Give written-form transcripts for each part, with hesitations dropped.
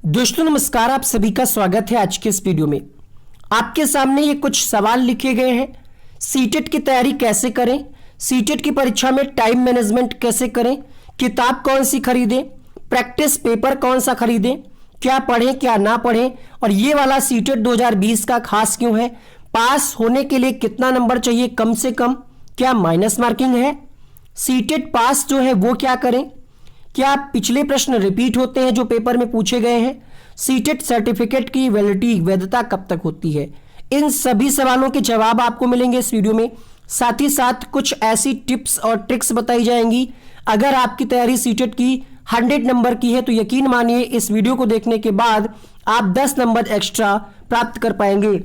दोस्तों नमस्कार, आप सभी का स्वागत है आज के इस वीडियो में। आपके सामने ये कुछ सवाल लिखे गए हैं। सीटेट की तैयारी कैसे करें, सीटेट की परीक्षा में टाइम मैनेजमेंट कैसे करें, किताब कौन सी खरीदें, प्रैक्टिस पेपर कौन सा खरीदें, क्या पढ़ें क्या ना पढ़ें, और ये वाला सीटेट 2020 का खास क्यों है, पास होने के लिए कितना नंबर चाहिए कम से कम, क्या माइनस मार्किंग है, सीटेट पास जो है वो क्या करें, क्या पिछले प्रश्न रिपीट होते हैं जो पेपर में पूछे गए हैं, सीटेट सर्टिफिकेट की वैलिडिटी वैधता कब तक होती है। इन सभी सवालों के जवाब आपको मिलेंगे इस वीडियो में। साथ ही साथ कुछ ऐसी टिप्स और ट्रिक्स बताई जाएंगी। अगर आपकी तैयारी सीटेट की 100 नंबर की है तो यकीन मानिए इस वीडियो को देखने के बाद आप 10 नंबर एक्स्ट्रा प्राप्त कर पाएंगे।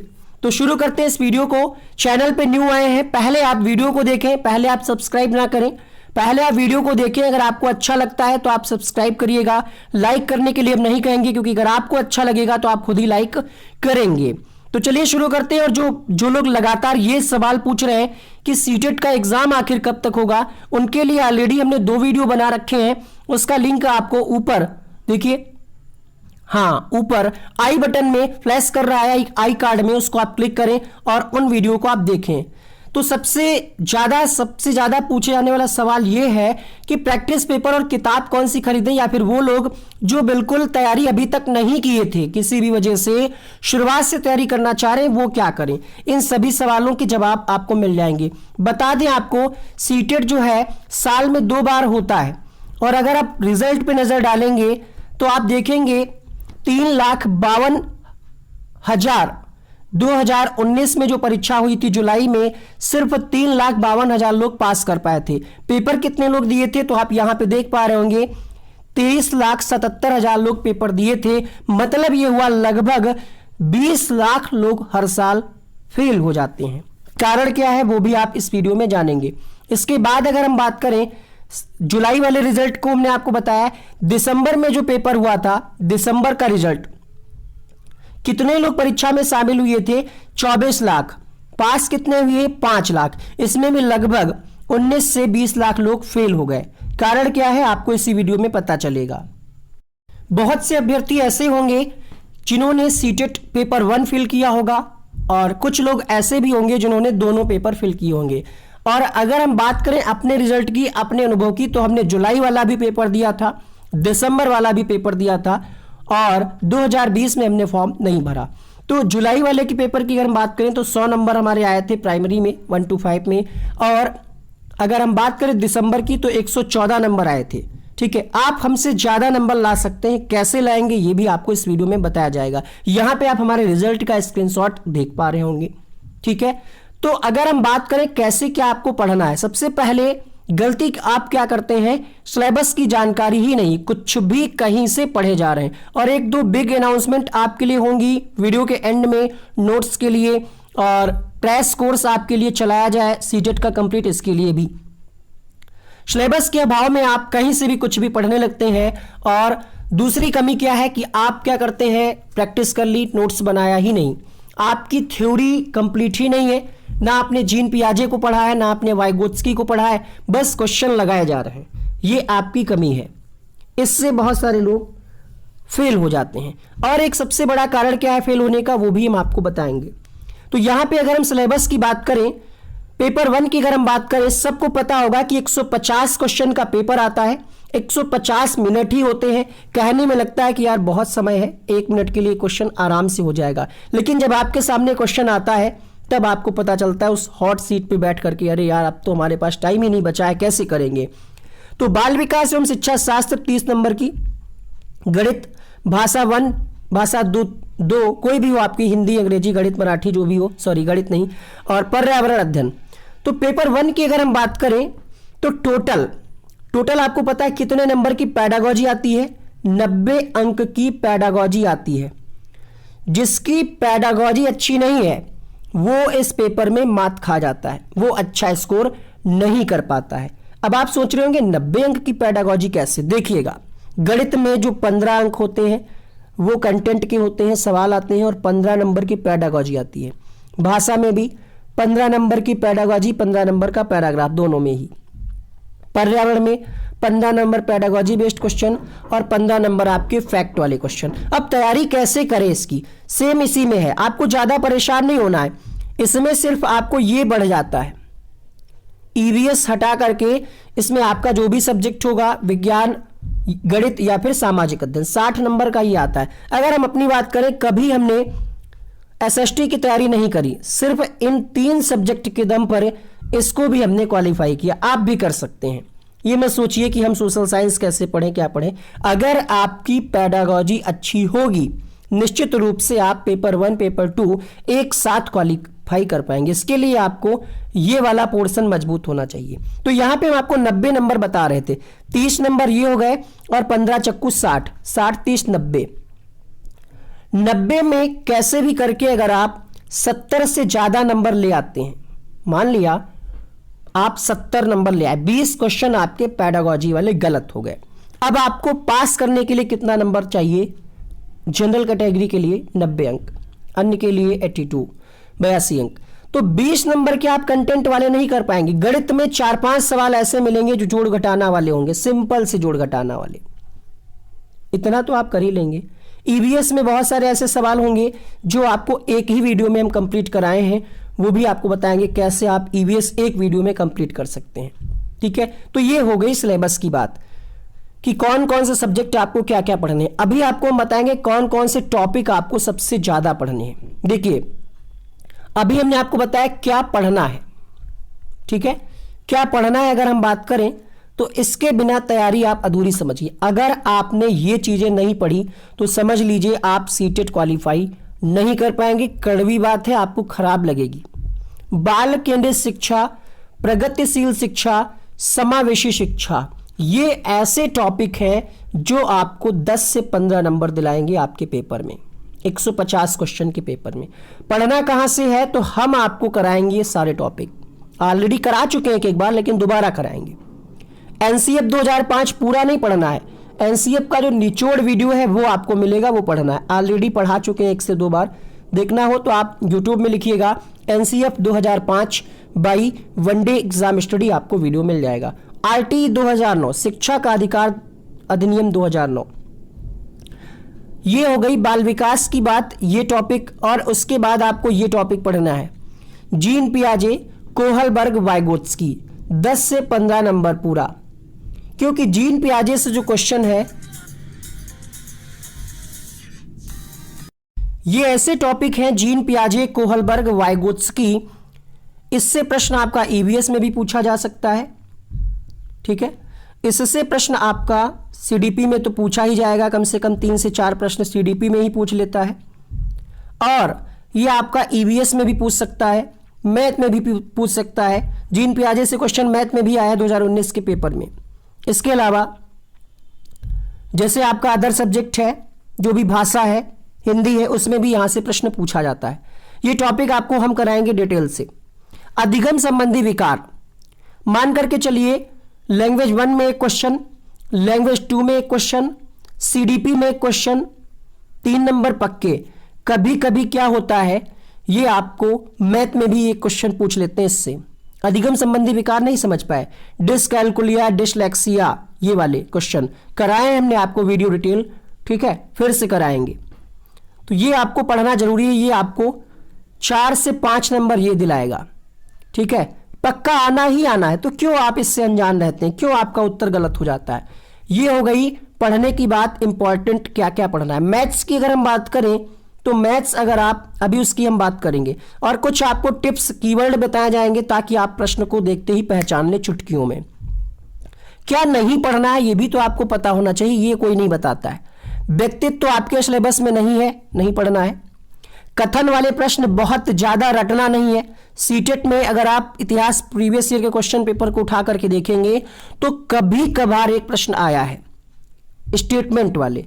तो शुरू करते हैं इस वीडियो को। चैनल पे न्यू आए हैं, पहले आप वीडियो को देखें, पहले आप सब्सक्राइब ना करें, पहले आप वीडियो को देखें। अगर आपको अच्छा लगता है तो आप सब्सक्राइब करिएगा। लाइक करने के लिए हम नहीं कहेंगे, क्योंकि अगर आपको अच्छा लगेगा तो आप खुद ही लाइक करेंगे। तो चलिए शुरू करते हैं। और जो लोग लगातार ये सवाल पूछ रहे हैं कि सीटेट का एग्जाम आखिर कब तक होगा, उनके लिए ऑलरेडी हमने 2 वीडियो बना रखे हैं। उसका लिंक आपको ऊपर देखिए, हाँ ऊपर आई बटन में फ्लैश कर रहा है, आई कार्ड में, उसको आप क्लिक करें और उन वीडियो को आप देखें। तो सबसे ज्यादा पूछे जाने वाला सवाल यह है कि प्रैक्टिस पेपर और किताब कौन सी खरीदें, या फिर वो लोग जो बिल्कुल तैयारी अभी तक नहीं किए थे, किसी भी वजह से शुरुआत से तैयारी करना चाह रहे हैं, वो क्या करें। इन सभी सवालों के जवाब आपको मिल जाएंगे। बता दें आपको, सीटेट जो है साल में 2 बार होता है। और अगर आप रिजल्ट पे नजर डालेंगे तो आप देखेंगे 3,52,000 2019 में जो परीक्षा हुई थी जुलाई में, सिर्फ 3,52,000 लोग पास कर पाए थे। पेपर कितने लोग दिए थे तो आप यहां पे देख पा रहे होंगे, 23,77,000 लोग पेपर दिए थे। मतलब ये हुआ लगभग 20 लाख लोग हर साल फेल हो जाते हैं। कारण क्या है वो भी आप इस वीडियो में जानेंगे। इसके बाद अगर हम बात करें जुलाई वाले रिजल्ट को, हमने आपको बताया दिसंबर में जो पेपर हुआ था, दिसंबर का रिजल्ट, कितने लोग परीक्षा में शामिल हुए थे, 24 लाख। पास कितने हुए, 5 लाख। इसमें भी लगभग 19 से 20 लाख लोग फेल हो गए। कारण क्या है आपको इसी वीडियो में पता चलेगा। बहुत से अभ्यर्थी ऐसे होंगे जिन्होंने सीटेट पेपर 1 फिल किया होगा, और कुछ लोग ऐसे भी होंगे जिन्होंने दोनों पेपर फिल किए होंगे। और अगर हम बात करें अपने रिजल्ट की, अपने अनुभव की, तो हमने जुलाई वाला भी पेपर दिया था, दिसंबर वाला भी पेपर दिया था, और 2020 में हमने फॉर्म नहीं भरा। तो जुलाई वाले के पेपर की अगर हम बात करें तो 100 नंबर हमारे आए थे प्राइमरी में 1 to 5 में, और अगर हम बात करें दिसंबर की तो 114 नंबर आए थे। ठीक है, आप हमसे ज़्यादा नंबर ला सकते हैं, कैसे लाएंगे ये भी आपको इस वीडियो में बताया जाएगा। यहाँ पे आप हमारे रिजल्ट का स्क्रीनशॉट देख पा रहे होंगे। ठीक है, तो अगर हम बात करें कैसे क्या आपको पढ़ना है, सबसे पहले गलती आप क्या करते हैं, सिलेबस की जानकारी ही नहीं, कुछ भी कहीं से पढ़े जा रहे हैं। और 1-2 बिग अनाउंसमेंट आपके लिए होंगी वीडियो के एंड में, नोट्स के लिए, और क्रैश कोर्स आपके लिए चलाया जाए सीटेट का कंप्लीट, इसके लिए भी। सिलेबस के अभाव में आप कहीं से भी कुछ भी पढ़ने लगते हैं। और दूसरी कमी क्या है कि आप क्या करते हैं, प्रैक्टिस कर ली, नोट्स बनाया ही नहीं, आपकी थ्योरी कंप्लीट ही नहीं है, ना आपने जीन पियाजे को पढ़ा है, ना आपने वाइगोत्स्की को पढ़ा है, बस क्वेश्चन लगाए जा रहे हैं। ये आपकी कमी है, इससे बहुत सारे लोग फेल हो जाते हैं। और एक सबसे बड़ा कारण क्या है फेल होने का, वो भी हम आपको बताएंगे। तो यहां पे अगर हम सिलेबस की बात करें, पेपर 1 की अगर हम बात करें, सबको पता होगा कि 150 क्वेश्चन का पेपर आता है, 150 मिनट ही होते हैं। कहने में लगता है कि यार बहुत समय है, 1 मिनट के लिए क्वेश्चन आराम से हो जाएगा, लेकिन जब आपके सामने क्वेश्चन आता है तब आपको पता चलता है उस हॉट सीट पे बैठ करके, अरे यार अब तो हमारे पास टाइम ही नहीं बचा है, कैसे करेंगे। तो बाल विकास एवं शिक्षा शास्त्र 30 नंबर की, गणित भाषा 1, भाषा 2 कोई भी हो आपकी, हिंदी अंग्रेजी गणित मराठी जो भी हो, सॉरी गणित नहीं, और पर्यावरण अध्ययन। तो पेपर 1 की अगर हम बात करें तो टोटल आपको पता है कितने नंबर की पैडागोजी आती है, 90 अंक की पैडागोजी आती है। जिसकी पैडागोजी अच्छी नहीं है वो इस पेपर में मात खा जाता है, वो अच्छा स्कोर नहीं कर पाता है। अब आप सोच रहे होंगे 90 अंक की पैडागोजी कैसे, देखिएगा गणित में जो 15 अंक होते हैं वो कंटेंट के होते हैं, सवाल आते हैं, और 15 नंबर की पैडागोजी आती है। भाषा में भी 15 नंबर की पैडागोजी, 15 नंबर का पैराग्राफ, दोनों में ही। पर्यावरण में 15 नंबर पेडागोजी बेस्ड क्वेश्चन और 15 नंबर आपके फैक्ट वाले क्वेश्चन। अब तैयारी कैसे करें इसकी, सेम इसी में है, आपको ज्यादा परेशान नहीं होना है। इसमें सिर्फ आपको ये बढ़ जाता है, ईवीएस हटा करके इसमें आपका जो भी सब्जेक्ट होगा, विज्ञान, गणित या फिर सामाजिक अध्ययन, 60 नंबर का ही आता है। अगर हम अपनी बात करें, कभी हमने एसएसटी की तैयारी नहीं करी, सिर्फ इन 3 सब्जेक्ट के दम पर इसको भी हमने क्वालिफाई किया। आप भी कर सकते हैं। ये मत सोचिए कि हम सोशल साइंस कैसे पढ़ें, क्या पढ़ें। अगर आपकी पेडागोजी अच्छी होगी, निश्चित रूप से आप पेपर 1 पेपर 2 एक साथ क्वालिफाई कर पाएंगे। इसके लिए आपको ये वाला पोर्शन मजबूत होना चाहिए। तो यहां पे हम आपको 90 नंबर बता रहे थे, 30 नंबर ये हो गए और 15 चक्कू 60, 60 30 90। 90 में कैसे भी करके अगर आप 70 से ज्यादा नंबर ले आते हैं, मान लिया आप 70 नंबर ले आए, 20 क्वेश्चन आपके पेडागोजी वाले गलत हो गए। अब आपको पास करने के लिए कितना नंबर चाहिए? जनरल कैटेगरी के लिए 90 अंक, अन्य के लिए 82 82 अंक। तो 20 नंबर के आप कंटेंट वाले नहीं कर पाएंगे। गणित में 4-5 सवाल ऐसे मिलेंगे जो जोड़ घटाना वाले होंगे, सिंपल से जोड़ घटाना वाले, इतना तो आप कर ही लेंगे। ईवीएस में बहुत सारे ऐसे सवाल होंगे जो आपको एक ही वीडियो में हम कंप्लीट कराए हैं, वो भी आपको बताएंगे कैसे आप ईवीएस एक वीडियो में कंप्लीट कर सकते हैं। ठीक है, तो ये हो गई सिलेबस की बात कि कौन कौन से सब्जेक्ट आपको क्या क्या पढ़ने हैं। अभी आपको हम बताएंगे कौन कौन से टॉपिक आपको सबसे ज्यादा पढ़ने हैं। देखिए, अभी हमने आपको बताया क्या पढ़ना है, ठीक है, क्या पढ़ना है। अगर हम बात करें तो इसके बिना तैयारी आप अधूरी समझिए। अगर आपने ये चीजें नहीं पढ़ी तो समझ लीजिए आप सीटेट क्वालिफाई नहीं कर पाएंगे। कड़वी बात है, आपको खराब लगेगी। बाल केंद्रित शिक्षा, प्रगतिशील शिक्षा, समावेशी शिक्षा, ये ऐसे टॉपिक हैं जो आपको 10 से 15 नंबर दिलाएंगे आपके पेपर में, 150 क्वेश्चन के पेपर में। पढ़ना कहां से है, तो हम आपको कराएंगे ये सारे टॉपिक। ऑलरेडी करा चुके हैं एक बार, लेकिन दोबारा कराएंगे। एनसीएफ 2005 पूरा नहीं पढ़ना है, एनसीएफ का जो निचोड़ वीडियो है वो आपको मिलेगा, वो पढ़ना है। ऑलरेडी पढ़ा चुके हैं 1 से 2 बार। देखना हो तो आप यूट्यूब में लिखिएगा NCF 2005 by one day exam study, आपको वीडियो मिल जाएगा। आरटी 2009, शिक्षा का अधिकार अधिनियम 2009, ये हो गई बाल विकास की बात, ये टॉपिक। और उसके बाद आपको ये टॉपिक पढ़ना है, जीन पियाजे, कोहलबर्ग, वाइगोत्स्की, 10 से 15 नंबर पूरा। क्योंकि जीन पियाजे से जो क्वेश्चन है, ये ऐसे टॉपिक हैं, जीन पियाजे, कोहलबर्ग, वाइगोत्स्की, इससे प्रश्न आपका ईवीएस में भी पूछा जा सकता है। ठीक है, इससे प्रश्न आपका सीडीपी में तो पूछा ही जाएगा, कम से कम 3 से 4 प्रश्न सीडीपी में ही पूछ लेता है। और ये आपका ईवीएस में भी पूछ सकता है, मैथ में भी पूछ सकता है। जीन पियाजे से क्वेश्चन मैथ में भी आया 2019 के पेपर में। इसके अलावा जैसे आपका अदर सब्जेक्ट है, जो भी भाषा है, हिंदी है, उसमें भी यहां से प्रश्न पूछा जाता है। ये टॉपिक आपको हम कराएंगे डिटेल से। अधिगम संबंधी विकार, मान करके चलिए लैंग्वेज 1 में एक क्वेश्चन, लैंग्वेज 2 में एक क्वेश्चन, सीडीपी में एक क्वेश्चन, 3 नंबर पक्के। कभी कभी क्या होता है, ये आपको मैथ में भी एक क्वेश्चन पूछ लेते हैं इससे। अधिगम संबंधी विकार नहीं समझ पाए, डिसकैलकुलिया, डिसलेक्सिया, ये वाले क्वेश्चन कराए हमने आपको वीडियो डिटेल। ठीक है, फिर से कराएंगे। तो ये आपको पढ़ना जरूरी है, ये आपको 4 से 5 नंबर ये दिलाएगा। ठीक है, पक्का आना ही आना है, तो क्यों आप इससे अनजान रहते हैं, क्यों आपका उत्तर गलत हो जाता है। ये हो गई पढ़ने की बात, इंपॉर्टेंट क्या क्या पढ़ना है। मैथ्स की अगर हम बात करें तो मैथ्स अगर आप, अभी उसकी हम बात करेंगे, और कुछ आपको टिप्स, कीवर्ड बताए जाएंगे ताकि आप प्रश्न को देखते ही पहचान लें चुटकियों में। क्या नहीं पढ़ना है ये भी तो आपको पता होना चाहिए, ये कोई नहीं बताता है। व्यक्तित्व तो आपके सिलेबस में नहीं है, नहीं पढ़ना है। कथन वाले प्रश्न बहुत ज्यादा रटना नहीं है। सीटेट में अगर आप इतिहास प्रीवियस ईयर के क्वेश्चन पेपर को उठा करके देखेंगे तो कभी कभार एक प्रश्न आया है स्टेटमेंट वाले,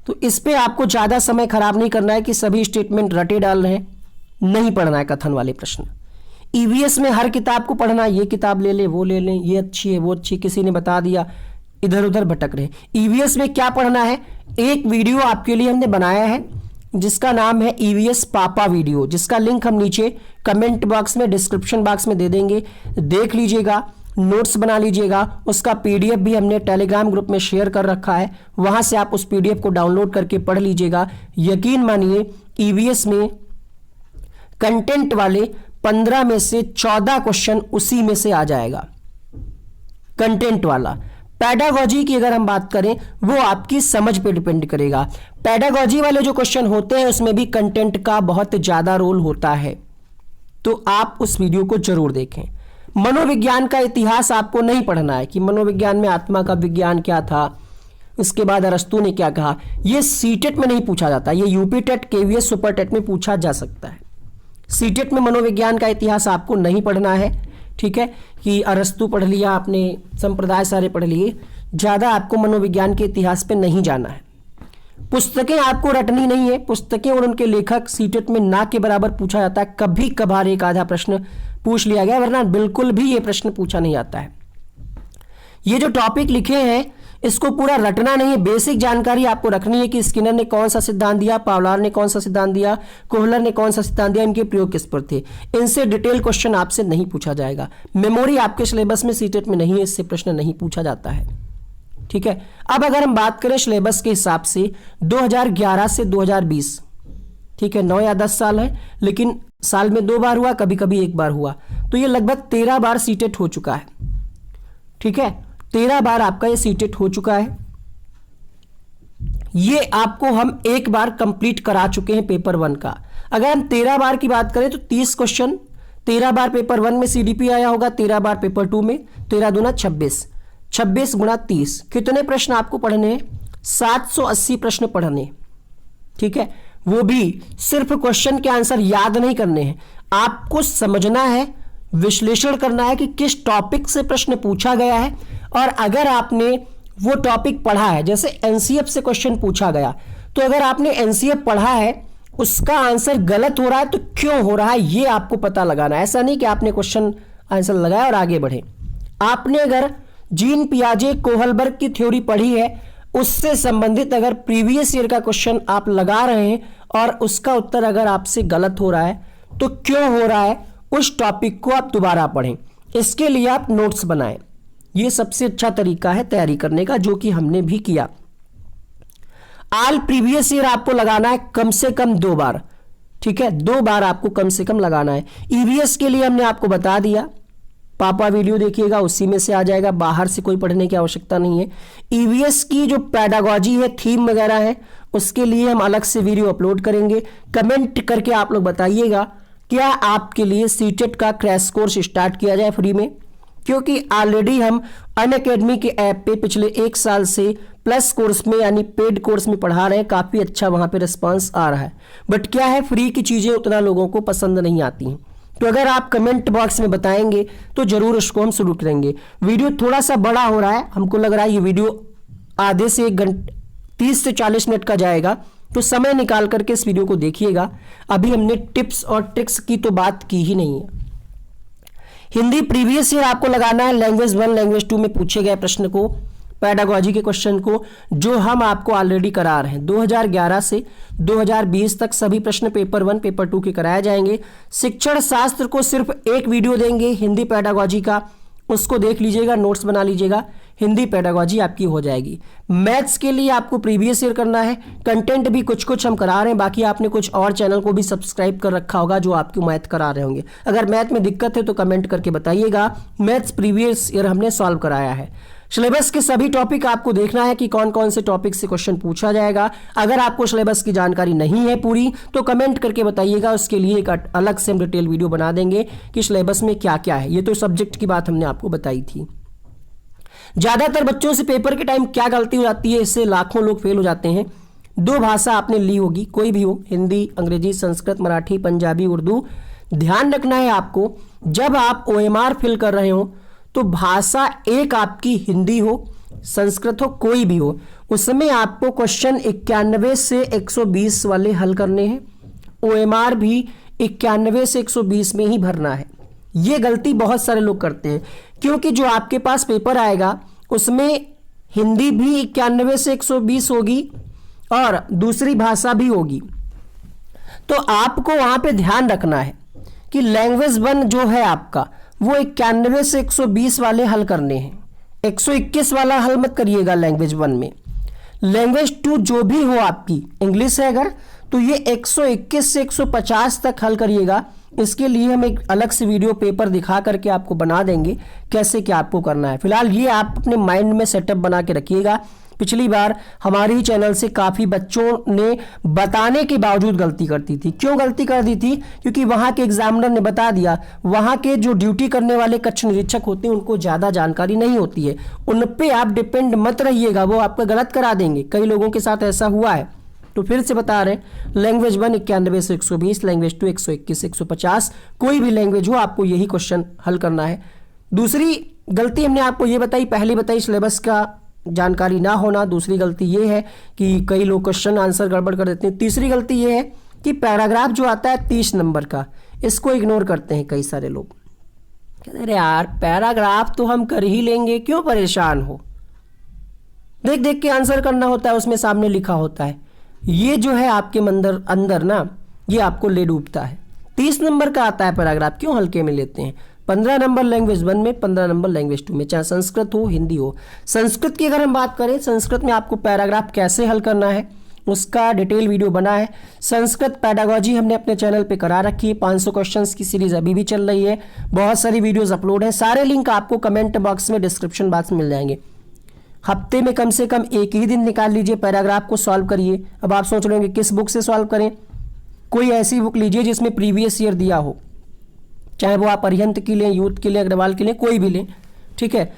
तो इस पे आपको ज्यादा समय खराब नहीं करना है कि सभी स्टेटमेंट रटे डाल रहे हैं, नहीं पढ़ना है कथन वाले प्रश्न। ईवीएस में हर किताब को पढ़ना, ये किताब ले लें, वो ले लें, ये अच्छी है, वो अच्छी, किसी ने बता दिया, इधर उधर भटक रहे। ईवीएस में क्या पढ़ना है, एक वीडियो आपके लिए हमने बनाया है जिसका नाम है ईवीएस पापा वीडियो, जिसका लिंक हम नीचे कमेंट बॉक्स में, डिस्क्रिप्शन बॉक्स में दे देंगे, देख लीजिएगा। नोट्स बना लीजिएगा। उसका पीडीएफ भी हमने टेलीग्राम ग्रुप में शेयर कर रखा है, वहां से आप उस पीडीएफ को डाउनलोड करके पढ़ लीजिएगा। यकीन मानिए ईवीएस में कंटेंट वाले 15 में से 14 क्वेश्चन उसी में से आ जाएगा कंटेंट वाला। पैडागॉजी की अगर हम बात करें वो आपकी समझ पे डिपेंड करेगा। पैडागॉजी वाले जो क्वेश्चन होते हैं उसमें भी कंटेंट का बहुत ज्यादा रोल होता है, तो आप उस वीडियो को जरूर देखें। मनोविज्ञान का इतिहास आपको नहीं पढ़ना है कि मनोविज्ञान में आत्मा का विज्ञान क्या था, उसके बाद अरस्तु ने क्या कहा। यह सीटेट में नहीं पूछा जाता, ये UP TET, KVS, super TET में पूछा जा सकता है। सीटेट में मनोविज्ञान का इतिहास आपको नहीं पढ़ना है, ठीक है, कि अरस्तु पढ़ लिया आपने, संप्रदाय सारे पढ़ लिए, ज्यादा आपको मनोविज्ञान के इतिहास पे नहीं जाना है। पुस्तकें आपको रटनी नहीं है, पुस्तकें और उनके लेखक सीटेट में ना के बराबर पूछा जाता है। कभी कभार एक आधा प्रश्न पूछ लिया गया, वरना बिल्कुल भी ये प्रश्न पूछा नहीं जाता है। ये जो टॉपिक लिखे हैं इसको पूरा रटना नहीं है, बेसिक जानकारी आपको रखनी है कि स्किनर ने कौन सा सिद्धांत दिया, पावलार ने कौन सा सिद्धांत दिया, कोहलर ने कौन सा सिद्धांत दिया, इनके प्रयोग किस पर थे। इनसे डिटेल क्वेश्चन आपसे नहीं पूछा जाएगा। मेमोरी आपके सिलेबस में सीटेट में नहीं है, इससे प्रश्न नहीं पूछा जाता है, ठीक है। अब अगर हम बात करें सिलेबस के हिसाब से 2011 से 2020, ठीक है, 9 या 10 साल है, लेकिन साल में 2 बार हुआ, कभी कभी 1 बार हुआ, तो ये लगभग 13 बार सीटेट हो चुका है, ठीक है। 13 बार आपका ये सीटेट हो चुका है। ये आपको हम 1 बार कंप्लीट करा चुके हैं पेपर 1 का। अगर हम 13 बार की बात करें तो 30 क्वेश्चन 13 बार पेपर 1 में सीडीपी आया होगा, 13 बार पेपर 2 में, 13 दूना 26, 26 गुणा 30, कितने प्रश्न आपको पढ़ने हैं? 780 प्रश्न पढ़ने, ठीक है। वो भी सिर्फ क्वेश्चन के आंसर याद नहीं करने हैं, आपको समझना है, विश्लेषण करना है कि किस टॉपिक से प्रश्न पूछा गया है। और अगर आपने वो टॉपिक पढ़ा है, जैसे एनसीएफ से क्वेश्चन पूछा गया, तो अगर आपने एनसीएफ पढ़ा है, उसका आंसर गलत हो रहा है तो क्यों हो रहा है ये आपको पता लगाना है। ऐसा नहीं कि आपने क्वेश्चन आंसर लगाया और आगे बढ़े। आपने अगर जीन पियाजे कोहलबर्ग की थ्योरी पढ़ी है, उससे संबंधित अगर प्रीवियस ईयर का क्वेश्चन आप लगा रहे हैं और उसका उत्तर अगर आपसे गलत हो रहा है तो क्यों हो रहा है, उस टॉपिक को आप दोबारा पढ़ें। इसके लिए आप नोट्स बनाएं, ये सबसे अच्छा तरीका है तैयारी करने का, जो कि हमने भी किया। ऑल प्रीवियस ईयर आपको लगाना है कम से कम 2 बार, ठीक है, 2 बार आपको कम से कम लगाना है। ईवीएस के लिए हमने आपको बता दिया, पापा वीडियो देखिएगा, उसी में से आ जाएगा, बाहर से कोई पढ़ने की आवश्यकता नहीं है। ईवीएस की जो पैडागॉजी है, थीम वगैरह है, उसके लिए हम अलग से वीडियो अपलोड करेंगे। कमेंट करके आप लोग बताइएगा क्या आपके लिए सीटेट का क्रैश कोर्स स्टार्ट किया जाए फ्री में, क्योंकि ऑलरेडी हम अनअकैडमी के ऐप पे पिछले 1 साल से प्लस कोर्स में यानी पेड कोर्स में पढ़ा रहे हैं, काफ़ी अच्छा वहाँ पे रिस्पांस आ रहा है। बट क्या है, फ्री की चीज़ें उतना लोगों को पसंद नहीं आती हैं, तो अगर आप कमेंट बॉक्स में बताएंगे तो जरूर उसको हम शुरू करेंगे। वीडियो थोड़ा सा बड़ा हो रहा है, हमको लग रहा है ये वीडियो आधे से 1 घंटे 30 से 40 मिनट का जाएगा, तो समय निकाल करके इस वीडियो को देखिएगा। अभी हमने टिप्स और ट्रिक्स की तो बात की ही नहीं है। हिंदी प्रीवियस ईयर आपको लगाना है, लैंग्वेज 1 लैंग्वेज 2 में पूछे गए प्रश्न को, पैडागॉजी के क्वेश्चन को, जो हम आपको ऑलरेडी करा रहे हैं। 2011 से 2020 तक सभी प्रश्न पेपर 1 पेपर 2 के कराए जाएंगे। शिक्षण शास्त्र को सिर्फ 1 वीडियो देंगे हिंदी पैडागॉजी का, उसको देख लीजिएगा, नोट्स बना लीजिएगा, हिंदी पैडागॉजी आपकी हो जाएगी। मैथ्स के लिए आपको प्रीवियस ईयर करना है, कंटेंट भी कुछ कुछ हम करा रहे हैं, बाकी आपने कुछ और चैनल को भी सब्सक्राइब कर रखा होगा जो आपको मैथ करा रहे होंगे। अगर मैथ में दिक्कत है तो कमेंट करके बताइएगा। मैथ्स प्रीवियस ईयर हमने सॉल्व कराया है। सिलेबस के सभी टॉपिक आपको देखना है कि कौन कौन से टॉपिक से क्वेश्चन पूछा जाएगा। अगर आपको सिलेबस की जानकारी नहीं है पूरी तो कमेंट करके बताइएगा, उसके लिए एक अलग से हम डिटेल वीडियो बना देंगे कि सिलेबस में क्या क्या है। ये तो सब्जेक्ट की बात हमने आपको बताई थी। ज्यादातर बच्चों से पेपर के टाइम क्या गलती हो जाती है, इससे लाखों लोग फेल हो जाते हैं। 2 भाषा आपने ली होगी, कोई भी हो, हिंदी, अंग्रेजी, संस्कृत, मराठी, पंजाबी, उर्दू। ध्यान रखना है आपको, जब आप OMR फिल कर रहे हो तो भाषा एक आपकी हिंदी हो, संस्कृत हो, कोई भी हो, उसमें आपको क्वेश्चन 91 से 120 वाले हल करने हैं। OMR भी 91 से 120 में ही भरना है। ये गलती बहुत सारे लोग करते हैं, क्योंकि जो आपके पास पेपर आएगा उसमें हिंदी भी 91 से 120 होगी और दूसरी भाषा भी होगी। तो आपको वहां पे ध्यान रखना है कि लैंग्वेज 1 जो है आपका वो 91 से 120 वाले हल करने हैं। 121 वाला हल मत करिएगा लैंग्वेज 1 में। लैंग्वेज 2 जो भी हो आपकी, इंग्लिश है अगर, तो ये 121 से 150 तक हल करिएगा। इसके लिए हम एक अलग से वीडियो पेपर दिखा करके आपको बना देंगे कैसे क्या आपको करना है। फिलहाल ये आप अपने माइंड में सेटअप बना के रखिएगा। पिछली बार हमारे ही चैनल से काफ़ी बच्चों ने बताने के बावजूद गलती करती थी। क्यों गलती कर दी थी? क्योंकि वहाँ के एग्जामिनर ने बता दिया, वहाँ के जो ड्यूटी करने वाले कक्ष निरीक्षक होते हैं उनको ज़्यादा जानकारी नहीं होती है। उन पे आप डिपेंड मत रहिएगा, वो आपका गलत करा देंगे। कई लोगों के साथ ऐसा हुआ है। तो फिर से बता रहे हैं, लैंग्वेज 1 91 से 120, लैंग्वेज 2 121 से 150, कोई भी लैंग्वेज हो आपको यही क्वेश्चन हल करना है। दूसरी गलती हमने आपको ये बताई, पहली बताई सिलेबस का जानकारी ना होना। दूसरी गलती ये है कि कई लोग क्वेश्चन आंसर गड़बड़ कर देते हैं। तीसरी गलती ये है कि पैराग्राफ जो आता है 30 नंबर का, इसको इग्नोर करते हैं कई सारे लोग। कहते हैं यार पैराग्राफ तो हम कर ही लेंगे, क्यों परेशान हो, देख देख के आंसर करना होता है, उसमें सामने लिखा होता है। ये जो है आपके अंदर ना, ये आपको ले डूबता है। 30 नंबर का आता है पैराग्राफ, क्यों हल्के में लेते हैं? 15 नंबर लैंग्वेज 1 में, 15 नंबर लैंग्वेज 2 में, चाहे संस्कृत हो हिंदी हो। संस्कृत की अगर हम बात करें, संस्कृत में आपको पैराग्राफ कैसे हल करना है उसका डिटेल वीडियो बना है। संस्कृत पेडागोजी हमने अपने चैनल पे करा रखी है। 500 क्वेश्चंस की सीरीज अभी भी चल रही है। बहुत सारी वीडियोस अपलोड हैं, सारे लिंक आपको कमेंट बॉक्स में, डिस्क्रिप्शन बॉक्स में मिल जाएंगे। हफ्ते में कम से कम एक ही दिन निकाल लीजिए, पैराग्राफ को सॉल्व करिए। अब आप सोच रहे होंगे किस बुक से सॉल्व करें? कोई ऐसी बुक लीजिए जिसमें प्रीवियस ईयर दिया हो, चाहे वो आप अरिहंत की लें, यूथ की लें, अग्रवाल की लें, कोई भी लें, ठीक है।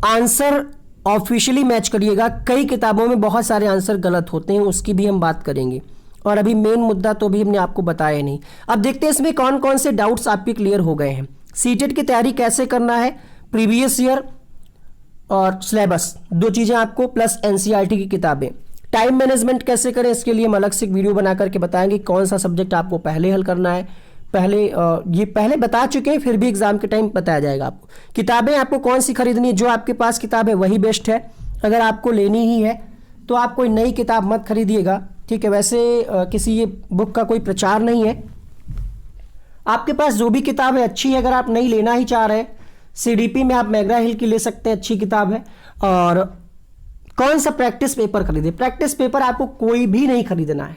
आंसर ऑफिशियली मैच करिएगा। कई किताबों में बहुत सारे आंसर गलत होते हैं, उसकी भी हम बात करेंगे। और अभी मेन मुद्दा तो भी हमने आपको बताया नहीं। अब देखते हैं इसमें कौन कौन से डाउट्स आपके क्लियर हो गए हैं। सीटेट की तैयारी कैसे करना है, प्रीवियस ईयर और सिलेबस, दो चीज़ें आपको, प्लस एनसीईआरटी की किताबें। टाइम मैनेजमेंट कैसे करें, इसके लिए हम अलग से एक वीडियो बना करके बताएंगे कौन सा सब्जेक्ट आपको पहले हल करना है। ये पहले बता चुके हैं, फिर भी एग्जाम के टाइम बताया जाएगा आपको। किताबें आपको कौन सी खरीदनी है, जो आपके पास किताब है वही बेस्ट है। अगर आपको लेनी ही है तो आप कोई नई किताब मत खरीदिएगा, ठीक है। वैसे किसी ये बुक का कोई प्रचार नहीं है। आपके पास जो भी किताब है अच्छी है, अगर आप नहीं लेना ही चाह रहे हैं, सीडीपी में आप मैग्रा हिल की ले सकते हैं, अच्छी किताब है। और कौन सा प्रैक्टिस पेपर खरीदे? प्रैक्टिस पेपर आपको कोई भी नहीं खरीदना है।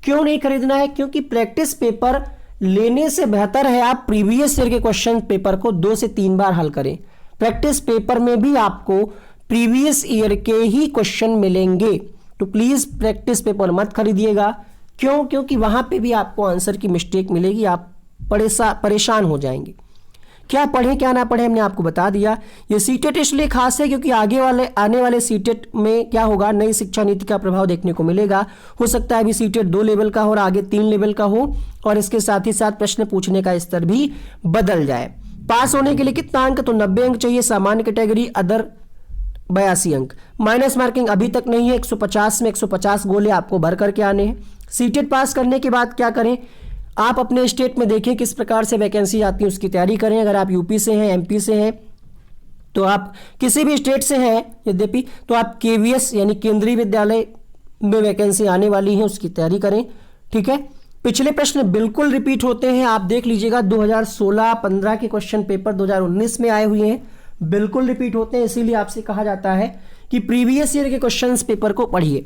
क्यों नहीं खरीदना है? क्योंकि प्रैक्टिस पेपर लेने से बेहतर है आप प्रीवियस ईयर के क्वेश्चन पेपर को 2 से 3 बार हल करें। प्रैक्टिस पेपर में भी आपको प्रीवियस ईयर के ही क्वेश्चन मिलेंगे, तो प्लीज प्रैक्टिस पेपर मत खरीदिएगा। क्यों? क्योंकि वहां पे भी आपको आंसर की मिस्टेक मिलेगी, आप परेशान हो जाएंगे। क्या पढ़ें क्या ना पढ़ें हमने आपको बता दिया। ये सीटेट इसलिए खास है क्योंकि आने वाले सीटेट में क्या होगा, नई शिक्षा नीति का प्रभाव देखने को मिलेगा। हो सकता है अभी सीटेट 2 लेवल का हो और आगे 3 लेवल का हो, और इसके साथ ही साथ प्रश्न पूछने का स्तर भी बदल जाए। पास होने के लिए कितना अंक? तो 90 अंक चाहिए। सामान्य कैटेगरी अदर 82 अंक। माइनस मार्किंग अभी तक नहीं है, 150 में 150 गोले आपको भर करके आने हैं। सीटेट पास करने के बाद क्या करें, आप अपने स्टेट में देखें किस प्रकार से वैकेंसी आती है, उसकी तैयारी करें। अगर आप यूपी से हैं, एमपी से हैं, तो आप किसी भी स्टेट से हैं यद्यपि, तो आप केवीएस यानी केंद्रीय विद्यालय में वैकेंसी आने वाली है, उसकी तैयारी करें, ठीक है। पिछले प्रश्न बिल्कुल रिपीट होते हैं, आप देख लीजिएगा 2016-15 के क्वेश्चन पेपर 2019 में आए हुए हैं, बिल्कुल रिपीट होते हैं। इसीलिए आपसे कहा जाता है कि प्रीवियस ईयर के क्वेश्चन पेपर को पढ़िए,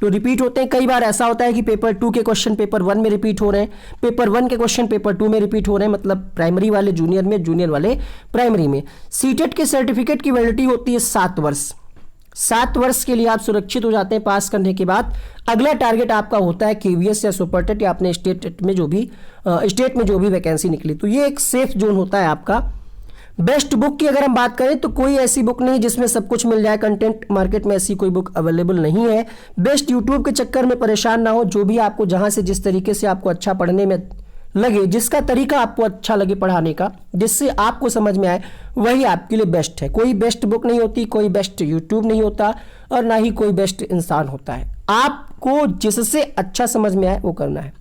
तो रिपीट होते हैं। कई बार ऐसा होता है कि पेपर 2 के क्वेश्चन पेपर 1 में रिपीट हो रहे हैं, पेपर 1 के क्वेश्चन पेपर 2 में रिपीट हो रहे हैं, मतलब प्राइमरी वाले जूनियर में, जूनियर वाले प्राइमरी में। सीटेट के सर्टिफिकेट की वैलिडिटी होती है 7 वर्ष। 7 वर्ष के लिए आप सुरक्षित हो जाते हैं पास करने के बाद। अगला टारगेट आपका होता है केवीएस या सुपरटेट या अपने स्टेट में जो भी वैकेंसी निकली, तो ये एक सेफ जोन होता है आपका। बेस्ट बुक की अगर हम बात करें तो कोई ऐसी बुक नहीं जिसमें सब कुछ मिल जाए, कंटेंट मार्केट में ऐसी कोई बुक अवेलेबल नहीं है। बेस्ट यूट्यूब के चक्कर में परेशान ना हो, जो भी आपको जहां से जिस तरीके से आपको अच्छा पढ़ने में लगे, जिसका तरीका आपको अच्छा लगे पढ़ाने का, जिससे आपको समझ में आए, वही आपके लिए बेस्ट है। कोई बेस्ट बुक नहीं होती, कोई बेस्ट यूट्यूब नहीं होता, और ना ही कोई बेस्ट इंसान होता है। आपको जिससे अच्छा समझ में आए वो करना है।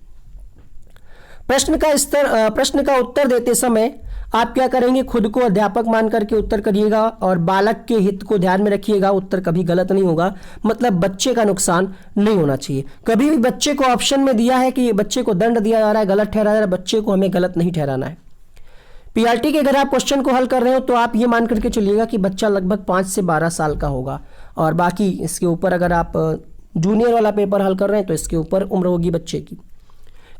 प्रश्न का उत्तर देते समय आप क्या करेंगे, खुद को अध्यापक मान करके उत्तर करिएगा और बालक के हित को ध्यान में रखिएगा। उत्तर कभी गलत नहीं होगा, मतलब बच्चे का नुकसान नहीं होना चाहिए। कभी भी बच्चे को ऑप्शन में दिया है कि बच्चे को दंड दिया जा रहा है, गलत ठहरा जा रहा है, बच्चे को हमें गलत नहीं ठहराना है। पीआरटी के अगर आप क्वेश्चन को हल कर रहे हो तो आप ये मान करके चलिएगा कि बच्चा लगभग 5 से 12 साल का होगा, और बाकी इसके ऊपर अगर आप जूनियर वाला पेपर हल कर रहे हैं तो इसके ऊपर उम्र होगी बच्चे की।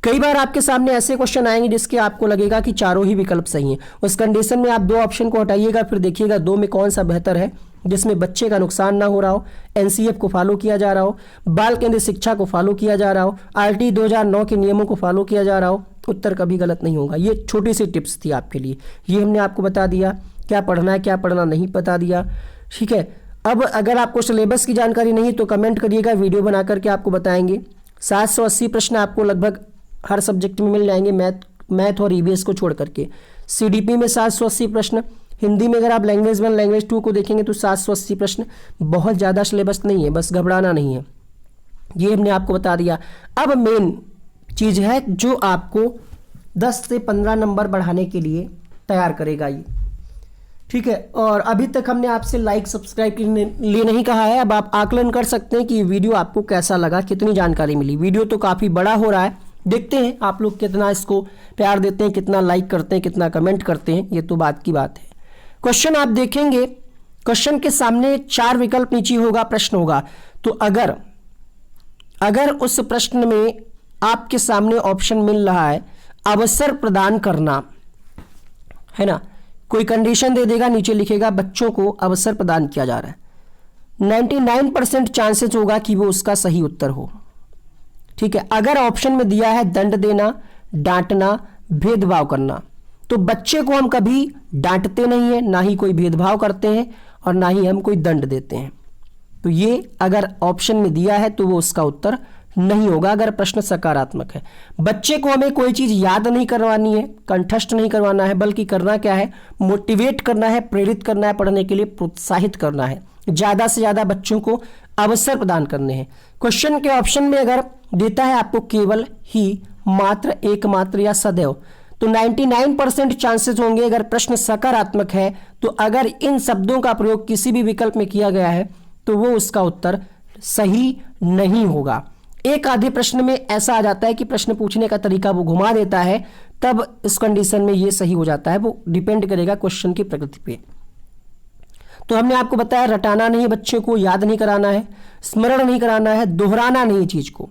कई बार आपके सामने ऐसे क्वेश्चन आएंगे जिसके आपको लगेगा कि चारों ही विकल्प सही हैं। उस कंडीशन में आप 2 ऑप्शन को हटाइएगा, फिर देखिएगा 2 में कौन सा बेहतर है, जिसमें बच्चे का नुकसान ना हो रहा हो, एनसीएफ को फॉलो किया जा रहा हो, बाल केंद्रित शिक्षा को फॉलो किया जा रहा हो, आरटी 2009 के नियमों को फॉलो किया जा रहा हो। उत्तर कभी गलत नहीं होगा। ये छोटी सी टिप्स थी आपके लिए, ये हमने आपको बता दिया, क्या पढ़ना है क्या पढ़ना नहीं बता दिया। ठीक है, अब अगर आपको सिलेबस की जानकारी नहीं तो कमेंट करिएगा, वीडियो बना करके आपको बताएंगे। 780 प्रश्न आपको लगभग हर सब्जेक्ट में मिल जाएंगे, मैथ और ईवीएस को छोड़ करके। सीडीपी में 780 प्रश्न, हिंदी में अगर आप लैंग्वेज 1 लैंग्वेज 2 को देखेंगे तो 780 प्रश्न, बहुत ज़्यादा सिलेबस नहीं है, बस घबराना नहीं है, ये हमने आपको बता दिया। अब मेन चीज़ है जो आपको 10 से 15 नंबर बढ़ाने के लिए तैयार करेगा ये। ठीक है, और अभी तक हमने आपसे लाइक सब्सक्राइब के लिए नहीं कहा है। अब आप आकलन कर सकते हैं कि ये वीडियो आपको कैसा लगा, कितनी जानकारी मिली। वीडियो तो काफ़ी बड़ा हो रहा है, देखते हैं आप लोग कितना इसको प्यार देते हैं, कितना लाइक करते हैं, कितना कमेंट करते हैं, ये तो बात की बात है। क्वेश्चन आप देखेंगे, क्वेश्चन के सामने 4 विकल्प नीचे होगा, प्रश्न होगा। तो अगर उस प्रश्न में आपके सामने ऑप्शन मिल रहा है अवसर प्रदान करना, है ना, कोई कंडीशन दे देगा, नीचे लिखेगा बच्चों को अवसर प्रदान किया जा रहा है, 99% चांसेस होगा कि वो उसका सही उत्तर हो। ठीक है, अगर ऑप्शन में दिया है दंड देना, डांटना, भेदभाव करना, तो बच्चे को हम कभी डांटते नहीं है, ना ही कोई भेदभाव करते हैं और ना ही हम कोई दंड देते हैं। तो ये अगर ऑप्शन में दिया है तो वो उसका उत्तर नहीं होगा अगर प्रश्न सकारात्मक है। बच्चे को हमें कोई चीज याद नहीं करवानी है, कंठस्थ नहीं करवाना है, बल्कि करना क्या है, मोटिवेट करना है, प्रेरित करना है, पढ़ने के लिए प्रोत्साहित करना है, ज्यादा से ज्यादा बच्चों को अवसर प्रदान करने हैं। क्वेश्चन के ऑप्शन में अगर देता है आपको केवल, ही, मात्र, एकमात्र या सदैव, तो 99% चांसेस होंगे अगर प्रश्न सकारात्मक है तो अगर इन शब्दों का प्रयोग किसी भी विकल्प में किया गया है तो वो उसका उत्तर सही नहीं होगा। एक आधे प्रश्न में ऐसा आ जाता है कि प्रश्न पूछने का तरीका वो घुमा देता है, तब इस कंडीशन में ये सही हो जाता है। वो डिपेंड करेगा क्वेश्चन की प्रकृति पे। तो हमने आपको बताया रटाना नहीं, बच्चे को याद नहीं कराना है, स्मरण नहीं कराना है, दोहराना नहीं चीज को।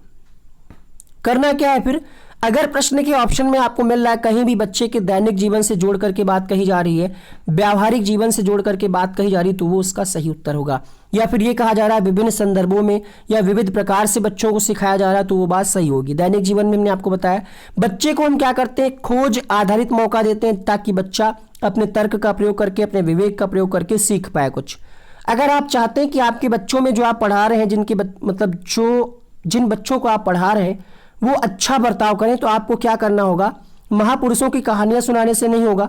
करना क्या है फिर, अगर प्रश्न के ऑप्शन में आपको मिल रहा है कहीं भी बच्चे के दैनिक जीवन से जोड़ करके बात कही जा रही है, व्यावहारिक जीवन से जोड़ करके बात कही जा रही है, तो वो उसका सही उत्तर होगा। या फिर ये कहा जा रहा है विभिन्न संदर्भों में या विविध प्रकार से बच्चों को सिखाया जा रहा है, तो वो बात सही होगी। दैनिक जीवन में हमने आपको बताया बच्चे को हम क्या करते हैं, खोज आधारित मौका देते हैं ताकि बच्चा अपने तर्क का प्रयोग करके, अपने विवेक का प्रयोग करके सीख पाए कुछ। अगर आप चाहते हैं कि आपके बच्चों में जो आप पढ़ा रहे हैं, जिन बच्चों को आप पढ़ा रहे हैं वो अच्छा बर्ताव करें, तो आपको क्या करना होगा, महापुरुषों की कहानियां सुनाने से नहीं होगा।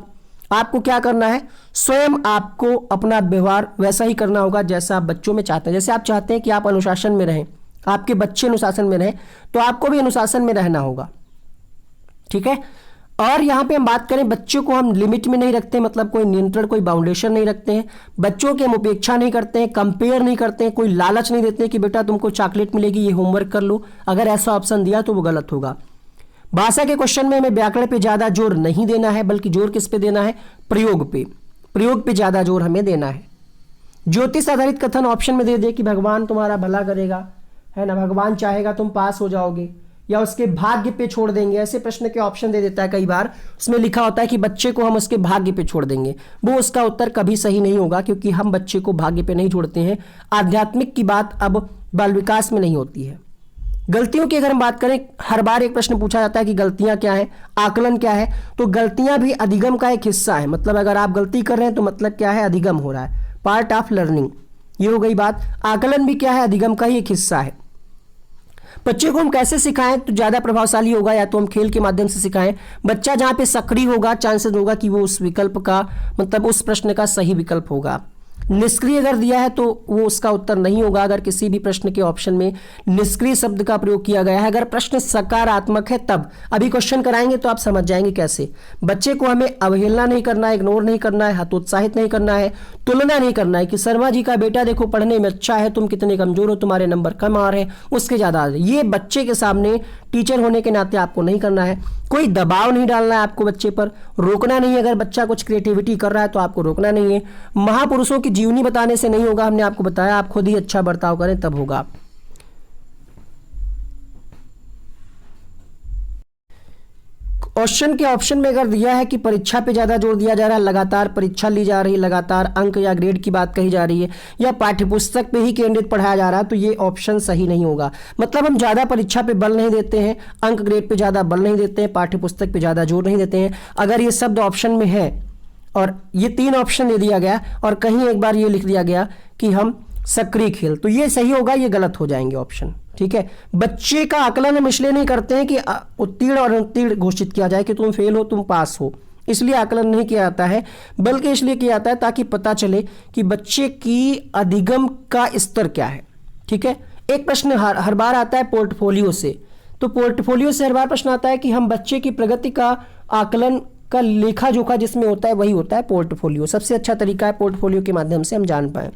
आपको क्या करना है, स्वयं आपको अपना व्यवहार वैसा ही करना होगा जैसा आप बच्चों में चाहते हैं। जैसे आप चाहते हैं कि आप अनुशासन में रहें, आपके बच्चे अनुशासन में रहें, तो आपको भी अनुशासन में रहना होगा। ठीक है, और यहाँ पे हम बात करें, बच्चों को हम लिमिट में नहीं रखते, मतलब कोई नियंत्रण, कोई बाउंडेशन नहीं रखते हैं। बच्चों की हम उपेक्षा नहीं करते हैं, कंपेयर नहीं करते हैं, कोई लालच नहीं देते हैं कि बेटा तुमको चॉकलेट मिलेगी, ये होमवर्क कर लो। अगर ऐसा ऑप्शन दिया तो वो गलत होगा। भाषा के क्वेश्चन में हमें व्याकरण पे ज्यादा जोर नहीं देना है, बल्कि जोर किस पे देना है, प्रयोग पे। प्रयोग पे ज्यादा जोर हमें देना है। ज्योतिष आधारित कथन ऑप्शन में दे दे कि भगवान तुम्हारा भला करेगा, है ना, भगवान चाहेगा तुम पास हो जाओगे, या उसके भाग्य पे छोड़ देंगे, ऐसे प्रश्न के ऑप्शन दे देता है। कई बार उसमें लिखा होता है कि बच्चे को हम उसके भाग्य पे छोड़ देंगे, वो उसका उत्तर कभी सही नहीं होगा, क्योंकि हम बच्चे को भाग्य पे नहीं छोड़ते हैं। आध्यात्मिक की बात अब बाल विकास में नहीं होती है। गलतियों की अगर हम बात करें, हर बार एक प्रश्न पूछा जाता है कि गलतियां क्या है, आकलन क्या है, तो गलतियां भी अधिगम का एक हिस्सा है। मतलब अगर आप गलती कर रहे हैं तो मतलब क्या है, अधिगम हो रहा है, पार्ट ऑफ लर्निंग, ये हो गई बात। आकलन भी क्या है, अधिगम का ही एक हिस्सा है। बच्चे को हम कैसे सिखाएं तो ज्यादा प्रभावशाली होगा, या तो हम खेल के माध्यम से सिखाएं। बच्चा जहां पे सक्रिय होगा, चांसेस होगा कि वो उस विकल्प का, मतलब उस प्रश्न का सही विकल्प होगा। निष्क्रिय अगर दिया है तो वो उसका उत्तर नहीं होगा। अगर किसी भी प्रश्न के ऑप्शन में निष्क्रिय शब्द का प्रयोग किया गया है, अगर प्रश्न सकारात्मक है तब, अभी क्वेश्चन कराएंगे तो आप समझ जाएंगे कैसे। बच्चे को हमें अवहेलना नहीं करना है, इग्नोर नहीं करना है, हतोत्साहित नहीं करना है, तुलना नहीं करना है कि शर्मा जी का बेटा देखो पढ़ने में अच्छा है, तुम कितने कमजोर हो, तुम्हारे नंबर कम आ रहे हैं, उसके ज्यादा। ये बच्चे के सामने टीचर होने के नाते आपको नहीं करना है। कोई दबाव नहीं डालना है आपको बच्चे पर, रोकना नहीं है। अगर बच्चा कुछ क्रिएटिविटी कर रहा है तो आपको रोकना नहीं है। महापुरुषों की जीवनी बताने से नहीं होगा, हमने आपको बताया, आप खुद ही अच्छा बर्ताव करें तब होगा। क्वेश्चन के ऑप्शन में अगर दिया है कि परीक्षा पे ज़्यादा जोर दिया जा रहा है, लगातार परीक्षा ली जा रही है, लगातार अंक या ग्रेड की बात कही जा रही है, या पाठ्यपुस्तक पे ही केंद्रित पढ़ाया जा रहा है, तो ये ऑप्शन सही नहीं होगा। मतलब हम ज़्यादा परीक्षा पे बल नहीं देते हैं, अंक ग्रेड पे ज़्यादा बल नहीं देते हैं, पाठ्यपुस्तक पे ज़्यादा जोर नहीं देते हैं। अगर ये शब्द ऑप्शन में है और ये 3 ऑप्शन दे दिया गया और कहीं एक बार ये लिख दिया गया कि हम सक्रिय खेल, तो ये सही होगा, ये गलत हो जाएंगे ऑप्शन। ठीक है, बच्चे का आकलन हम इसलिए नहीं करते हैं कि उत्तीर्ण और अनुत्तीर्ण घोषित किया जाए कि तुम फेल हो तुम पास हो, इसलिए आकलन नहीं किया जाता है, बल्कि इसलिए किया जाता है ताकि पता चले कि बच्चे की अधिगम का स्तर क्या है। ठीक है, एक प्रश्न हर बार आता है पोर्टफोलियो से, तो पोर्टफोलियो से हर बार प्रश्न आता है कि हम बच्चे की प्रगति का आकलन का लेखा जोखा जिसमें होता है वही होता है पोर्टफोलियो। सबसे अच्छा तरीका है पोर्टफोलियो के माध्यम से हम जान पाए।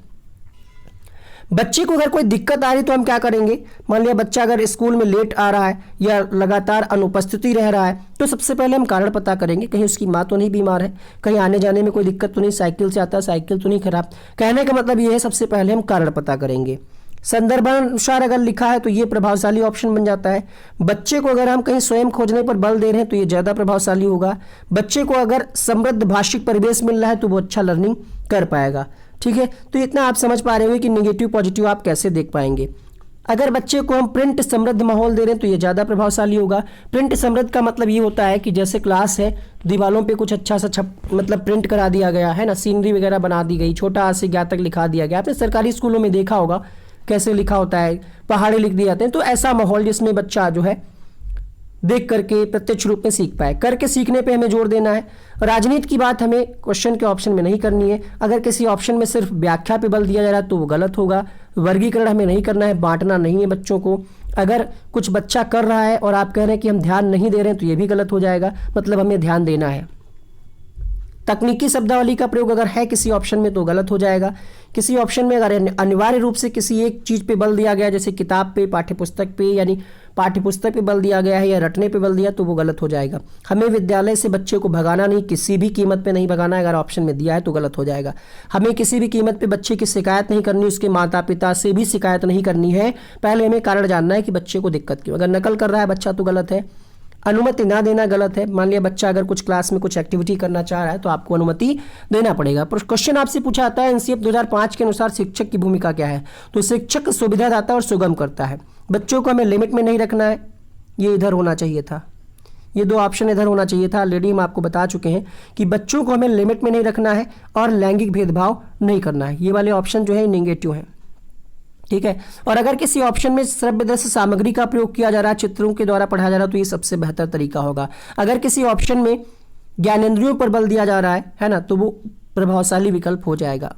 बच्चे को अगर कोई दिक्कत आ रही तो हम क्या करेंगे, मान लिया बच्चा अगर स्कूल में लेट आ रहा है या लगातार अनुपस्थिति रह रहा है, तो सबसे पहले हम कारण पता करेंगे, कहीं उसकी माँ तो नहीं बीमार है, कहीं आने जाने में कोई दिक्कत तो नहीं, साइकिल से आता है, साइकिल तो नहीं खराब। कहने का मतलब ये है सबसे पहले हम कारण पता करेंगे। संदर्भानुसार अगर लिखा है तो ये प्रभावशाली ऑप्शन बन जाता है। बच्चे को अगर हम कहीं स्वयं खोजने पर बल दे रहे हैं तो ये ज़्यादा प्रभावशाली होगा। बच्चे को अगर समृद्ध भाषिक परिवेश मिल रहा है तो वो अच्छा लर्निंग कर पाएगा। ठीक है, तो इतना आप समझ पा रहे हो कि नेगेटिव पॉजिटिव आप कैसे देख पाएंगे। अगर बच्चे को हम प्रिंट समृद्ध माहौल दे रहे हैं तो ये ज़्यादा प्रभावशाली होगा। प्रिंट समृद्ध का मतलब ये होता है कि जैसे क्लास है, दीवालों पे कुछ अच्छा सा मतलब प्रिंट करा दिया गया है ना, सीनरी वगैरह बना दी गई, छोटा आ से ज्ञा तक लिखा दिया गया। आपने सरकारी स्कूलों में देखा होगा कैसे लिखा होता है, पहाड़े लिख दिए जाते हैं। तो ऐसा माहौल जिसमें बच्चा जो है देख करके प्रत्यक्ष रूप में सीख पाए, करके सीखने पे हमें जोर देना है। राजनीति की बात हमें क्वेश्चन के ऑप्शन में नहीं करनी है। अगर किसी ऑप्शन में सिर्फ व्याख्या पे बल दिया जा रहा है तो वो गलत होगा। वर्गीकरण हमें नहीं करना है, बांटना नहीं है बच्चों को। अगर कुछ बच्चा कर रहा है और आप कह रहे हैं कि हम ध्यान नहीं दे रहे हैं तो ये भी गलत हो जाएगा, मतलब हमें ध्यान देना है। तकनीकी शब्दावली का प्रयोग अगर है किसी ऑप्शन में तो गलत हो जाएगा। किसी ऑप्शन में अगर अनिवार्य रूप से किसी एक चीज़ पे बल दिया गया, जैसे किताब पे, पाठ्यपुस्तक पे, यानी पाठ्यपुस्तक पे बल दिया गया है या रटने पे बल दिया, तो वो गलत हो जाएगा। हमें विद्यालय से बच्चे को भगाना नहीं, किसी भी कीमत पे नहीं भगाना है। अगर ऑप्शन में दिया है तो गलत हो जाएगा। हमें किसी भी कीमत पे बच्चे की शिकायत नहीं करनी, उसके माता पिता से भी शिकायत नहीं करनी है। पहले हमें कारण जानना है कि बच्चे को दिक्कत क्यों। अगर नकल कर रहा है बच्चा तो गलत है। अनुमति ना देना गलत है। मान लिया बच्चा अगर कुछ क्लास में कुछ एक्टिविटी करना चाह रहा है तो आपको अनुमति देना पड़ेगा। क्वेश्चन आपसे पूछा जाता है एनसीएफ 2005 के अनुसार शिक्षक की भूमिका क्या है, तो शिक्षक सुविधादाता और सुगम करता है। बच्चों को हमें लिमिट में नहीं रखना है, ये इधर होना चाहिए था, ये 2 ऑप्शन इधर होना चाहिए था। ऑलरेडी हम आपको बता चुके हैं कि बच्चों को हमें लिमिट में नहीं रखना है और लैंगिक भेदभाव नहीं करना है। ये वाले ऑप्शन जो है नेगेटिव हैं। ठीक है, और अगर किसी ऑप्शन में श्रव्यदृश्य सामग्री का प्रयोग किया जा रहा है, चित्रों के द्वारा पढ़ाया जा रहा है, तो ये सबसे बेहतर तरीका होगा। अगर किसी ऑप्शन में ज्ञानेंद्रियों पर बल दिया जा रहा है ना, तो वो प्रभावशाली विकल्प हो जाएगा।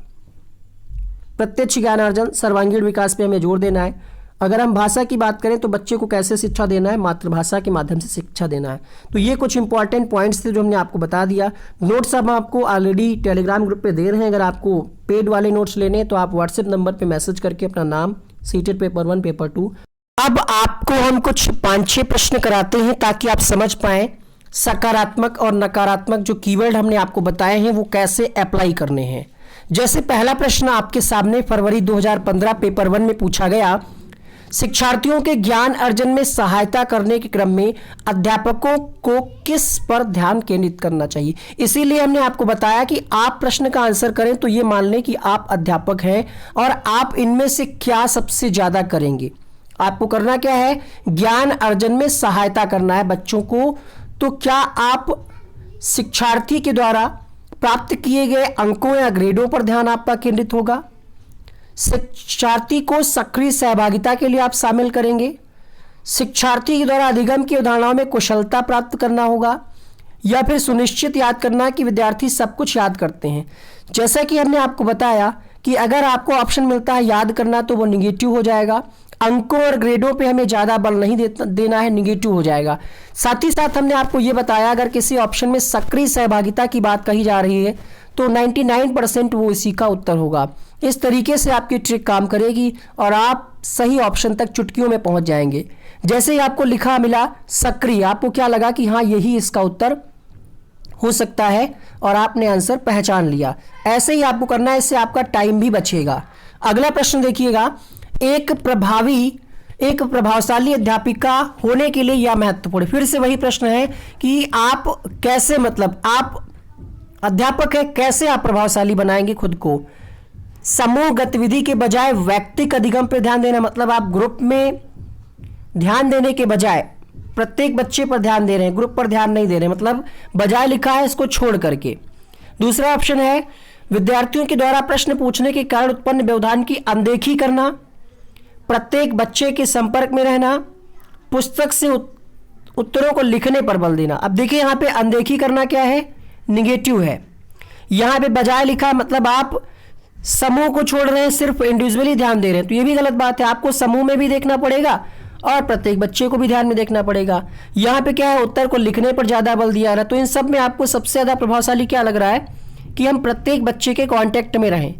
प्रत्यक्ष ज्ञानार्जन, सर्वांगीण विकास पे हमें जोर देना है। अगर हम भाषा की बात करें तो बच्चे को कैसे शिक्षा देना है, मातृभाषा के माध्यम से शिक्षा देना है। तो ये कुछ इंपॉर्टेंट पॉइंट्स थे जो हमने आपको बता दिया। नोट्स हम आपको ऑलरेडी टेलीग्राम ग्रुप पे दे रहे हैं। अगर आपको पेड वाले नोट्स लेने हैं तो आप व्हाट्सएप नंबर पे मैसेज करके अपना नाम, सीटेड पेपर 1 पेपर 2। अब आपको हम कुछ 5-6 प्रश्न कराते हैं ताकि आप समझ पाएं सकारात्मक और नकारात्मक जो कीवर्ड हमने आपको बताए हैं वो कैसे अप्लाई करने हैं। जैसे पहला प्रश्न आपके सामने फरवरी 2015 पेपर 1 में पूछा गया, शिक्षार्थियों के ज्ञान अर्जन में सहायता करने के क्रम में अध्यापकों को किस पर ध्यान केंद्रित करना चाहिए। इसीलिए हमने आपको बताया कि आप प्रश्न का आंसर करें तो ये मान लें कि आप अध्यापक हैं और आप इनमें से क्या सबसे ज्यादा करेंगे। आपको करना क्या है, ज्ञान अर्जन में सहायता करना है बच्चों को। तो क्या आप शिक्षार्थी के द्वारा प्राप्त किए गए अंकों या ग्रेडों पर ध्यान आपका केंद्रित होगा, शिक्षार्थी को सक्रिय सहभागिता के लिए आप शामिल करेंगे, शिक्षार्थी के द्वारा अधिगम की अवधारणाओं में कुशलता प्राप्त करना होगा, या फिर सुनिश्चित याद करना कि विद्यार्थी सब कुछ याद करते हैं। जैसा कि हमने आपको बताया कि अगर आपको ऑप्शन मिलता है याद करना तो वो निगेटिव हो जाएगा। अंकों और ग्रेडों पे हमें ज़्यादा बल नहीं देना है, निगेटिव हो जाएगा। साथ ही साथ हमने आपको ये बताया अगर किसी ऑप्शन में सक्रिय सहभागिता की बात कही जा रही है तो 99% वो इसी का उत्तर होगा। इस तरीके से आपकी ट्रिक काम करेगी और आप सही ऑप्शन तक चुटकियों में पहुंच जाएंगे। जैसे ही आपको लिखा मिला सक्रिय, आपको क्या लगा कि हाँ यही इसका उत्तर हो सकता है और आपने आंसर पहचान लिया। ऐसे ही आपको करना है, इससे आपका टाइम भी बचेगा। अगला प्रश्न देखिएगा, एक प्रभावशाली अध्यापिका होने के लिए यह महत्वपूर्ण। फिर से वही प्रश्न है कि आप कैसे, मतलब आप अध्यापक है, कैसे आप प्रभावशाली बनाएंगे खुद को। समूह गतिविधि के बजाय व्यक्तिगत अधिगम पर ध्यान देना, मतलब आप ग्रुप में ध्यान देने के बजाय प्रत्येक बच्चे पर ध्यान दे रहे हैं, ग्रुप पर ध्यान नहीं दे रहे हैं, मतलब बजाय लिखा है इसको छोड़ करके। दूसरा ऑप्शन है विद्यार्थियों के द्वारा प्रश्न पूछने के कारण उत्पन्न व्यवधान की अनदेखी करना, प्रत्येक बच्चे के संपर्क में रहना, पुस्तक से उत्तरों को लिखने पर बल देना। अब देखिए यहाँ पे अनदेखी करना क्या है, निगेटिव है। यहाँ पे बजाय लिखा मतलब आप समूह को छोड़ रहे हैं, सिर्फ इंडिविजुअली ध्यान दे रहे हैं, तो ये भी गलत बात है। आपको समूह में भी देखना पड़ेगा और प्रत्येक बच्चे को भी ध्यान में देखना पड़ेगा। यहाँ पे क्या है, उत्तर को लिखने पर ज्यादा बल दिया रहा है। तो इन सब में आपको सबसे ज्यादा प्रभावशाली क्या लग रहा है कि हम प्रत्येक बच्चे के कांटेक्ट में रहें।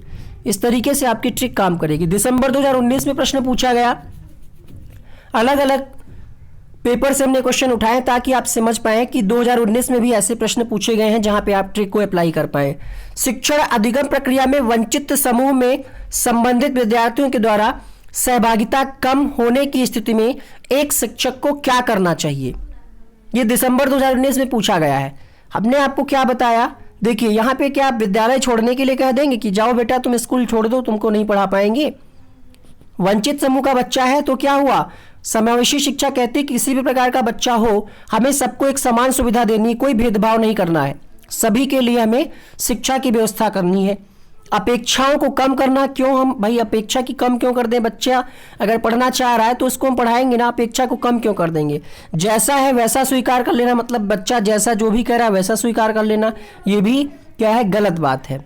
इस तरीके से आपकी ट्रिक काम करेगी। दिसंबर 2019 में प्रश्न पूछा गया, अलग अलग पेपर से हमने क्वेश्चन उठाए ताकि आप समझ पाएं कि 2019 में भी ऐसे प्रश्न पूछे गए हैं जहां पे आप ट्रिक को अप्लाई कर पाएं। शिक्षण अधिगम प्रक्रिया में वंचित समूह में संबंधित विद्यार्थियों के द्वारा सहभागिता कम होने की स्थिति में एक शिक्षक को क्या करना चाहिए। यह दिसंबर 2019 में पूछा गया है। हमने आपको क्या बताया, देखिए यहाँ पे क्या आप विद्यालय छोड़ने के लिए कह देंगे कि जाओ बेटा तुम स्कूल छोड़ दो, तुमको नहीं पढ़ा पाएंगे। वंचित समूह का बच्चा है तो क्या हुआ, समावेशी शिक्षा कहती है किसी भी प्रकार का बच्चा हो हमें सबको एक समान सुविधा देनी, कोई भेदभाव नहीं करना है, सभी के लिए हमें शिक्षा की व्यवस्था करनी है। अपेक्षाओं को कम करना, क्यों हम भाई अपेक्षा की कम क्यों कर दें, बच्चा अगर पढ़ना चाह रहा है तो उसको हम पढ़ाएंगे ना, अपेक्षा को कम क्यों कर देंगे। जैसा है वैसा स्वीकार कर लेना, मतलब बच्चा जैसा जो भी कह रहा है वैसा स्वीकार कर लेना, ये भी क्या है, गलत बात है।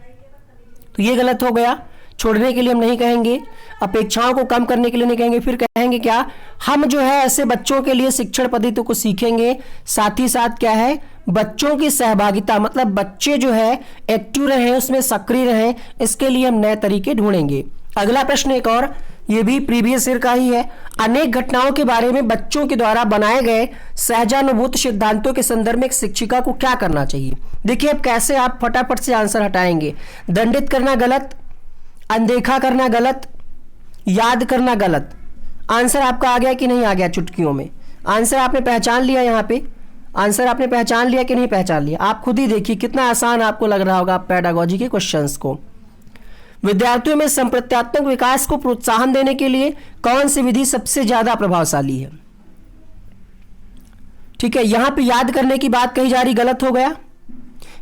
तो ये गलत हो गया, छोड़ने के लिए हम नहीं कहेंगे, अपेक्षाओं को कम करने के लिए नहीं कहेंगे। फिर कहेंगे क्या, हम जो है ऐसे बच्चों के लिए शिक्षण पद्धति को सीखेंगे, साथ ही साथ क्या है बच्चों की सहभागिता, मतलब बच्चे जो है एक्टिव रहे, उसमें सक्रिय रहे, इसके लिए हम नए तरीके ढूंढेंगे। अगला प्रश्न एक और, ये भी प्रीवियस ईयर का ही है, अनेक घटनाओं के बारे में बच्चों के द्वारा बनाए गए सहजानुभूत सिद्धांतों के संदर्भ में एक शिक्षिका को क्या करना चाहिए। देखिए अब कैसे आप फटाफट से आंसर हटाएंगे। दंडित करना गलत, अनदेखा करना गलत, याद करना गलत। आंसर आपका आ गया कि नहीं आ गया चुटकियों में, आंसर आपने पहचान लिया, यहाँ पे आंसर आपने पहचान लिया कि नहीं पहचान लिया, आप खुद ही देखिए कितना आसान आपको लग रहा होगा पेडागोजी के क्वेश्चंस को। विद्यार्थियों में संप्रत्यात्मक विकास को प्रोत्साहन देने के लिए कौन सी विधि सबसे ज्यादा प्रभावशाली है। ठीक है, यहां पे याद करने की बात कही जा रही, गलत हो गया।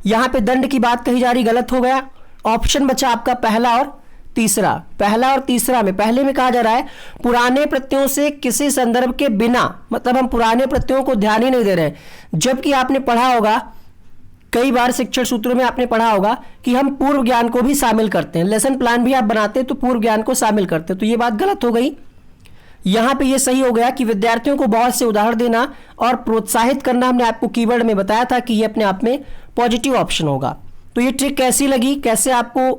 यहां पे दंड की बात कही जा रही, गलत हो गया। ऑप्शन बचा आपका पहला और तीसरा। पहला और तीसरा में, पहले में कहा जा रहा है पुराने प्रत्ययों से किसी संदर्भ के बिना, मतलब हम पुराने प्रत्ययों को ध्यान ही नहीं दे रहे हैं। जबकि आपने पढ़ा होगा, कई बार शिक्षण सूत्रों में आपने पढ़ा होगा कि हम पूर्व ज्ञान को भी शामिल करते हैं, लेसन प्लान भी आप बनाते हैं तो पूर्व ज्ञान को शामिल करते हैं, तो ये बात गलत हो गई। यहां पे ये सही हो गया कि विद्यार्थियों को बहुत से उदाहरण देना और प्रोत्साहित करना, हमने आपको कीवर्ड में बताया था कि ये अपने आप में पॉजिटिव ऑप्शन होगा। तो ये ट्रिक कैसी लगी, कैसे आपको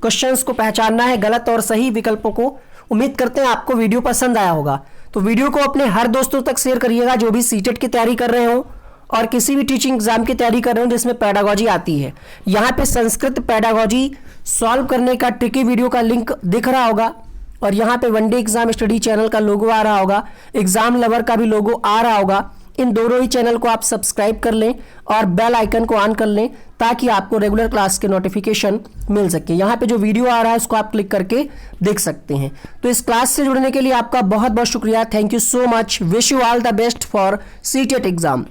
क्वेश्चंस को पहचानना है, गलत और सही विकल्पों को। उम्मीद करते हैं आपको वीडियो पसंद आया होगा। तो वीडियो को अपने हर दोस्तों तक शेयर करिएगा जो भी सीटेट की तैयारी कर रहे हो और किसी भी टीचिंग एग्जाम की तैयारी कर रहे हो जिसमें पेडागोजी आती है। यहाँ पे संस्कृत पेडागोजी सॉल्व करने का ट्रिकी वीडियो का लिंक दिख रहा होगा और यहाँ पे वनडे एग्जाम स्टडी चैनल का लोगो आ रहा होगा, एग्जाम लवर का भी लोगो आ रहा होगा। इन दोनों ही चैनल को आप सब्सक्राइब कर लें और बेल आइकन को ऑन कर लें ताकि आपको रेगुलर क्लास के नोटिफिकेशन मिल सके। यहाँ पे जो वीडियो आ रहा है उसको आप क्लिक करके देख सकते हैं। तो इस क्लास से जुड़ने के लिए आपका बहुत बहुत शुक्रिया। Thank you so much. Wish you all the best for CTET exam.